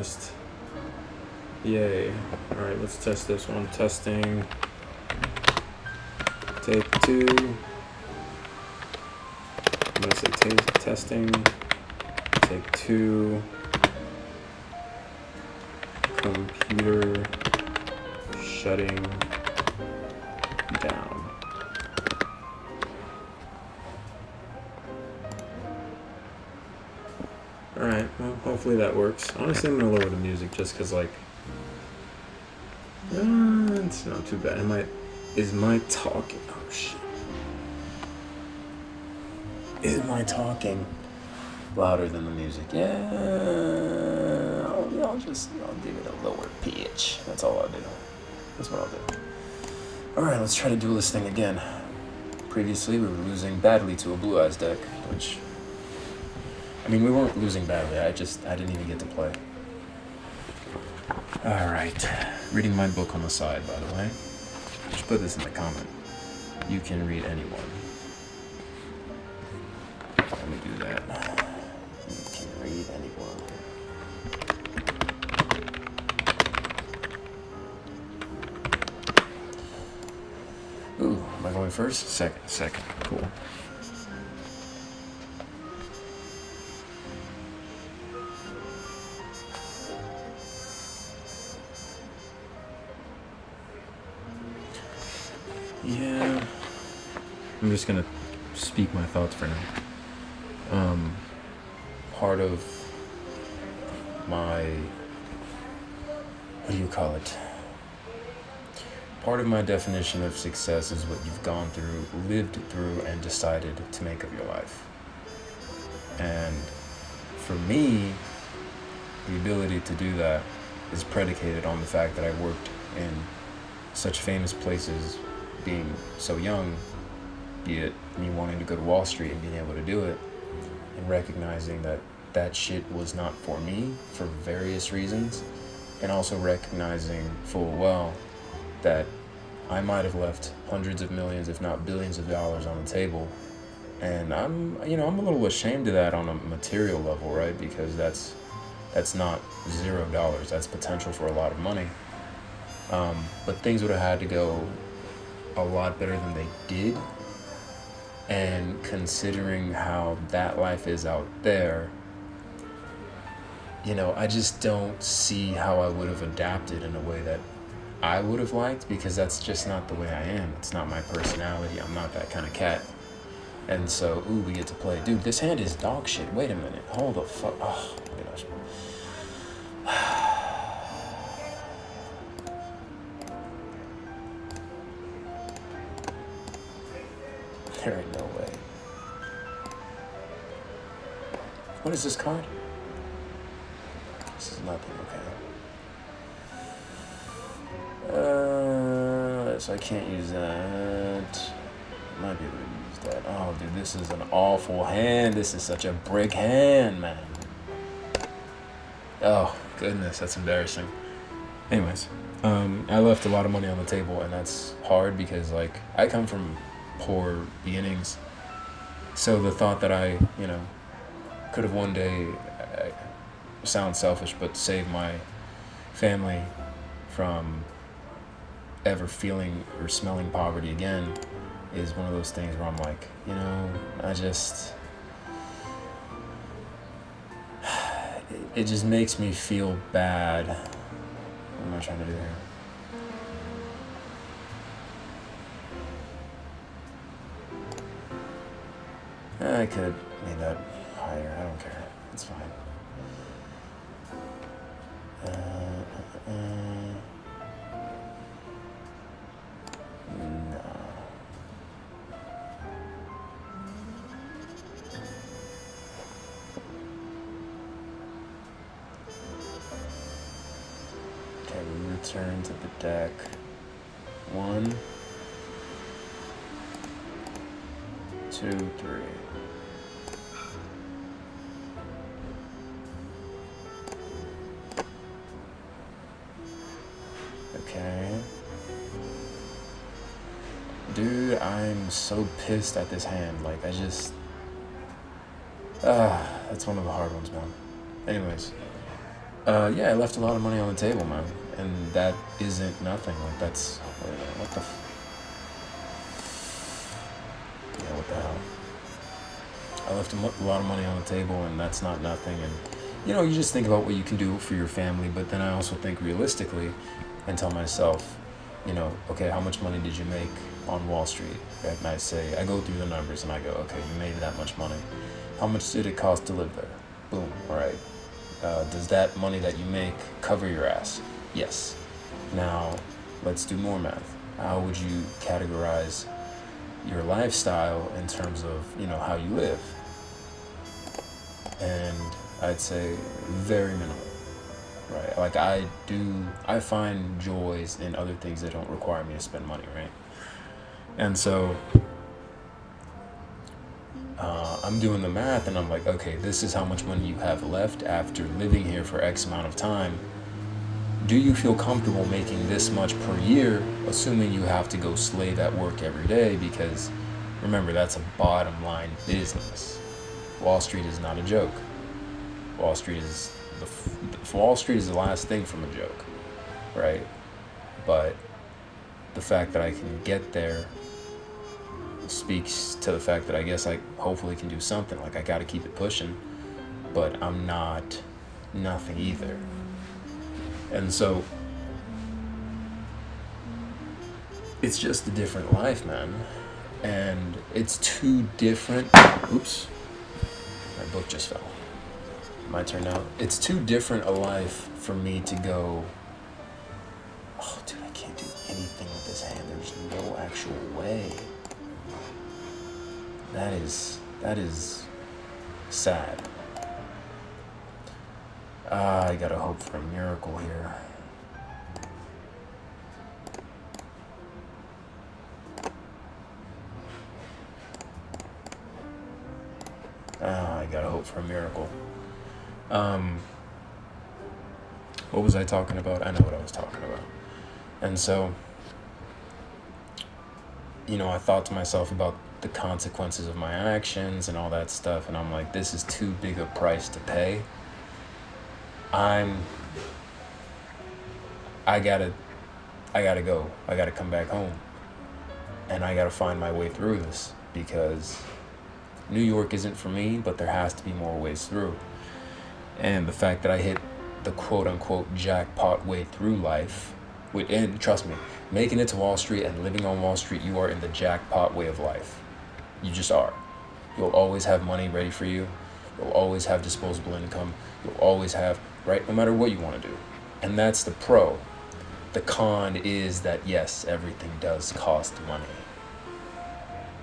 Yingcartoonist. Yay. Alright, let's test this one. Testing. Take two. I'm gonna say testing. Take two. Computer shutting down. Alright, well, hopefully that works. Honestly, I'm gonna lower the music just because, like, it's not too bad. Is my talking, oh shit. Is my talking louder than the music? Yeah, I'll give it a lower pitch. That's all I'll do. That's what I'll do. Alright, let's try to do this thing again. Previously, we were losing badly to a Blue Eyes deck, which, I mean, we weren't losing badly. I didn't even get to play. Alright, reading my book on the side, by the way. Just put this in the comment. You can read anyone. Let me do that. You can read anyone. Ooh, am I going first? Second. Cool. Yeah, I'm just gonna speak my thoughts for now. Part of my, what do you call it? Part of my definition of success is what you've gone through, lived through, and decided to make of your life. And for me, the ability to do that is predicated on the fact that I worked in such famous places, being so young, be it me wanting to go to Wall Street and being able to do it, and recognizing that that shit was not for me for various reasons, and also recognizing full well that I might have left hundreds of millions, if not billions of dollars on the table. And I'm a little ashamed of that on a material level, right? Because that's not $0. That's potential for a lot of money. But things would have had to go a lot better than they did. And considering how that life is out there, I just don't see how I would have adapted in a way that I would have liked, because that's just not the way I am. It's not my personality. I'm not that kind of cat. And so, we get to play. Dude, this hand is dog shit. Wait a minute. Hold the fuck. Oh, my gosh. There ain't no way. What is this card? This is nothing, okay. So I can't use that. Might be able to use that. Oh, dude, this is an awful hand. This is such a brick hand, man. Oh, goodness, that's embarrassing. Anyways, I left a lot of money on the table, and that's hard because, like, I come from poor beginnings. So the thought that I, could have one day, sounds selfish, but save my family from ever feeling or smelling poverty again is one of those things where I'm like, it just makes me feel bad. What am I trying to do here? I could have made that higher. I don't care. It's fine. No. Okay, we return to the deck. 1, 2, 3. Okay. Dude, I'm so pissed at this hand. Like, that's one of the hard ones, man. Anyways, Yeah, I left a lot of money on the table, man, and that isn't nothing. Like that's what the yeah, what the hell? I left a lot of money on the table, and that's not nothing. And you just think about what you can do for your family, but then I also think realistically, and tell myself, okay, how much money did you make on Wall Street? Right? And I go through the numbers, and I go, okay, you made that much money. How much did it cost to live there? Boom. All right. Does that money that you make cover your ass? Yes. Now, let's do more math. How would you categorize your lifestyle in terms of, how you live? And I'd say very minimal, right? Like I find joys in other things that don't require me to spend money, right? And so I'm doing the math and I'm like, okay, this is how much money you have left after living here for X amount of time. Do you feel comfortable making this much per year, assuming you have to go slave at work every day? Because remember, that's a bottom line business. Wall Street is not a joke. Wall Street is the last thing from a joke, right? But the fact that I can get there speaks to the fact that I guess I hopefully can do something. Like I got to keep it pushing, but I'm not nothing either. And so it's just a different life, man. And it's too different. Oops. My book just fell. My turn now. It's too different a life for me to go, oh, dude, I can't do anything with this hand. There's no actual way. That is sad. I gotta hope for a miracle here. I gotta hope for a miracle. What was I talking about? I know what I was talking about. And so, I thought to myself about the consequences of my actions and all that stuff, and I'm like, this is too big a price to pay. I gotta go. I gotta come back home. And I gotta find my way through this, because New York isn't for me, but there has to be more ways through. And the fact that I hit the quote-unquote jackpot way through life, and trust me, making it to Wall Street and living on Wall Street, you are in the jackpot way of life. You just are. You'll always have money ready for you. You'll always have disposable income. You'll always have, right, no matter what you want to do. And that's the pro. The con is that, yes, everything does cost money.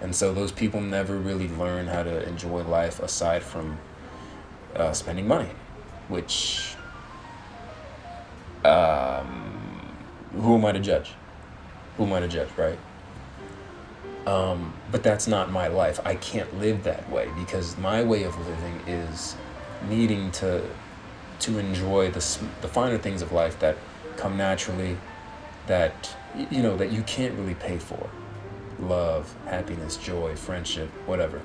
And so those people never really learn how to enjoy life aside from spending money, which, who am I to judge? Right? But that's not my life. I can't live that way, because my way of living is needing to enjoy the finer things of life that come naturally, that that you can't really pay for. Love, happiness, joy, friendship, whatever.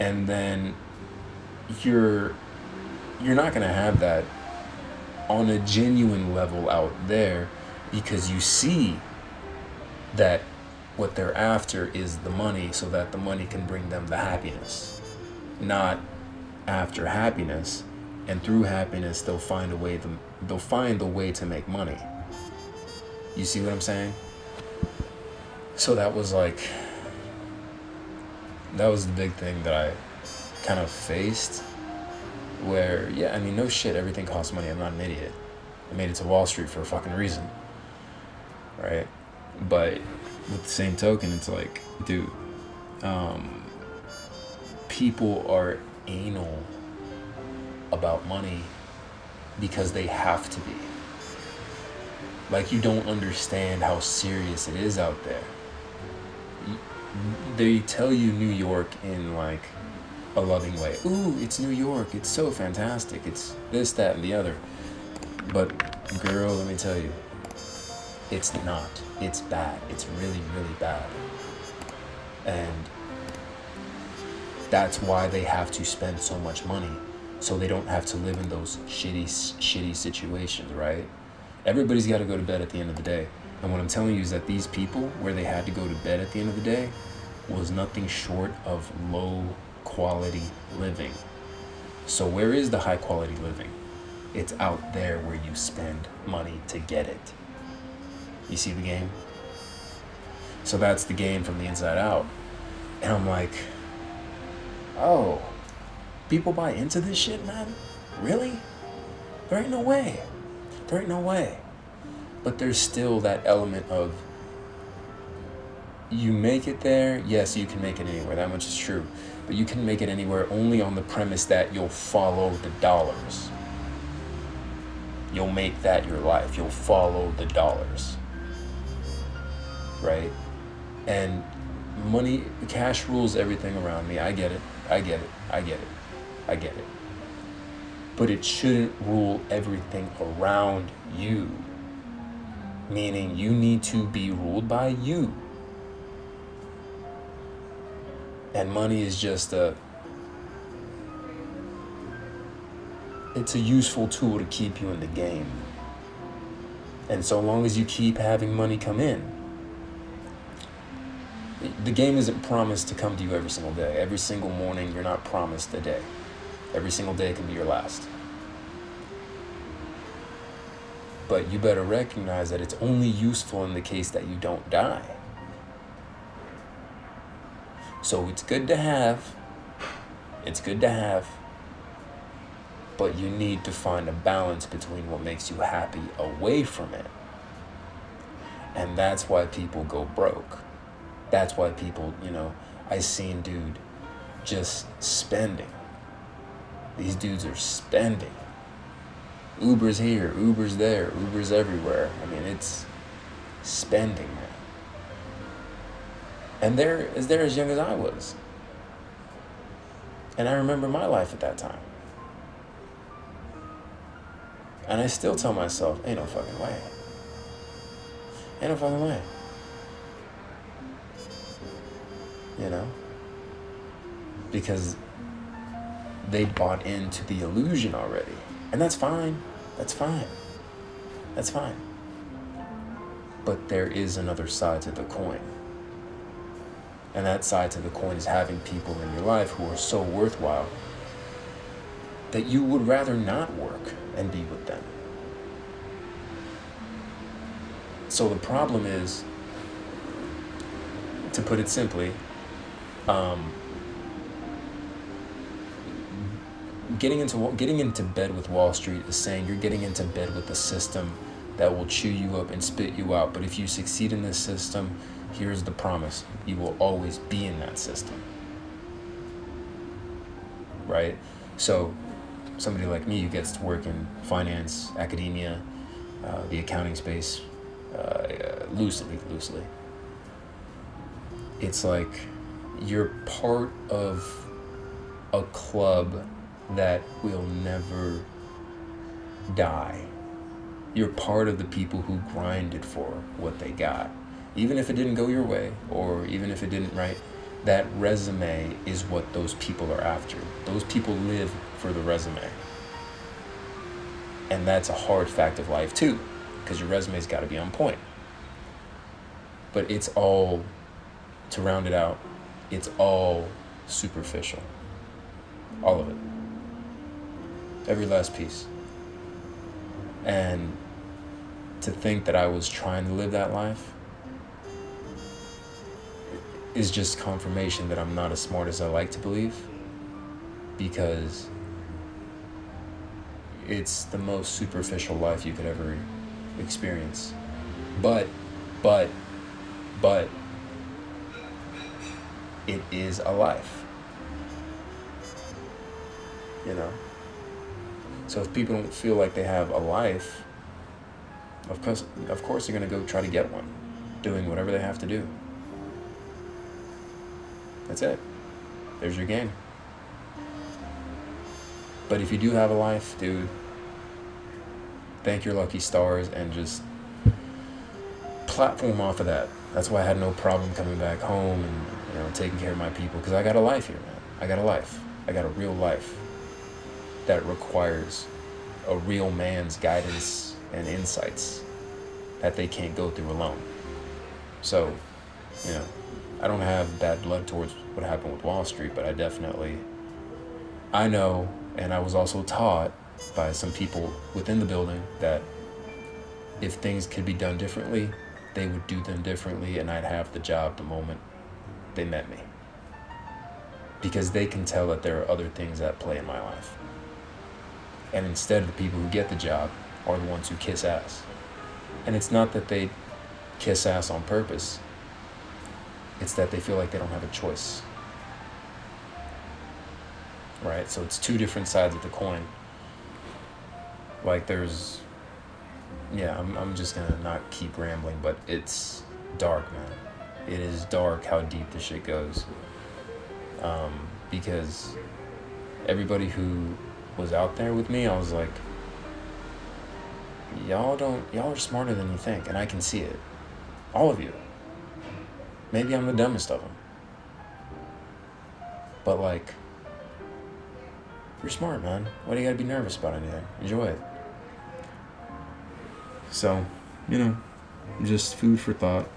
And then you're not going to have that on a genuine level out there, because you see that what they're after is the money, so that the money can bring them the happiness. Not after happiness, and through happiness they'll find the way to make money. You see what I'm saying? So that was the big thing that I kind of faced, where, yeah, I mean, no shit, everything costs money. I'm not an idiot. I made it to Wall Street for a fucking reason, right? But with the same token, it's like, dude, people are anal about money because they have to be. Like, you don't understand how serious it is out there. They tell you New York in like a loving way. Ooh, it's New York. It's so fantastic. It's this, that, and the other. But girl, let me tell you, it's not. It's bad. It's really, really bad. And that's why they have to spend so much money, so they don't have to live in those shitty situations, right? Everybody's got to go to bed at the end of the day. And what I'm telling you is that these people, where they had to go to bed at the end of the day, was nothing short of low quality living. So where is the high quality living? It's out there where you spend money to get it. You see the game? So that's the game from the inside out. And I'm like, oh, people buy into this shit, man? Really? There ain't no way. There ain't no way. But there's still that element of, you make it there, yes, you can make it anywhere, that much is true. But you can make it anywhere only on the premise that you'll follow the dollars. You'll make that your life. You'll follow the dollars. Right? And money, cash rules everything around me. I get it. But it shouldn't rule everything around you. Meaning you need to be ruled by you. And money is just it's a useful tool to keep you in the game. And so long as you keep having money come in, the game isn't promised to come to you every single day. Every single morning, you're not promised a day. Every single day can be your last. But you better recognize that it's only useful in the case that you don't die. So it's good to have. But you need to find a balance between what makes you happy away from it. And that's why people go broke. That's why people, I seen dude just spending. These dudes are spending. Uber's here, Uber's there, Uber's everywhere. I mean, it's spending, man. And they're as young as I was. And I remember my life at that time. And I still tell myself, ain't no fucking way. Ain't no fucking way. Because they bought into the illusion already. And that's fine. But there is another side to the coin. And that side to the coin is having people in your life who are so worthwhile that you would rather not work and be with them. So the problem is, to put it simply, getting into bed with Wall Street is saying you're getting into bed with a system that will chew you up and spit you out. But if you succeed in this system, here's the promise: you will always be in that system. Right? So somebody like me who gets to work in finance, academia, the accounting space, loosely, it's like you're part of a club that will never die. You're part of the people who grinded for what they got. Even if it didn't go your way, or even if it didn't, right? That resume is what those people are after. Those people live for the resume. And that's a hard fact of life too, because your resume's got to be on point. But it's all, to round it out, it's all superficial. All of it. Every last piece. And to think that I was trying to live that life is just confirmation that I'm not as smart as I like to believe, because it's the most superficial life you could ever experience. But it is a life. So if people don't feel like they have a life, of course they're going to go try to get one, doing whatever they have to do. That's it. There's your game. But if you do have a life, dude, thank your lucky stars and just platform off of that. That's why I had no problem coming back home and taking care of my people, because I got a life here, man. I got a life. I got a real life. that requires a real man's guidance and insights that they can't go through alone. So, you know, I don't have bad blood towards what happened with Wall Street, but I know, and I was also taught by some people within the building that if things could be done differently, they would do them differently, and I'd have the job the moment they met me. Because they can tell that there are other things at play in my life. And instead, the people who get the job are the ones who kiss ass. And it's not that they kiss ass on purpose. It's that they feel like they don't have a choice. Right? So it's two different sides of the coin. Like there's... Yeah, I'm just gonna not keep rambling, but it's dark, man. It is dark how deep this shit goes. Because everybody who was out there with me, I was like, y'all are smarter than you think, and I can see it. All of you. Maybe I'm the dumbest of them. But like, you're smart, man. Why do you gotta be nervous about anything? Enjoy it. So, just food for thought.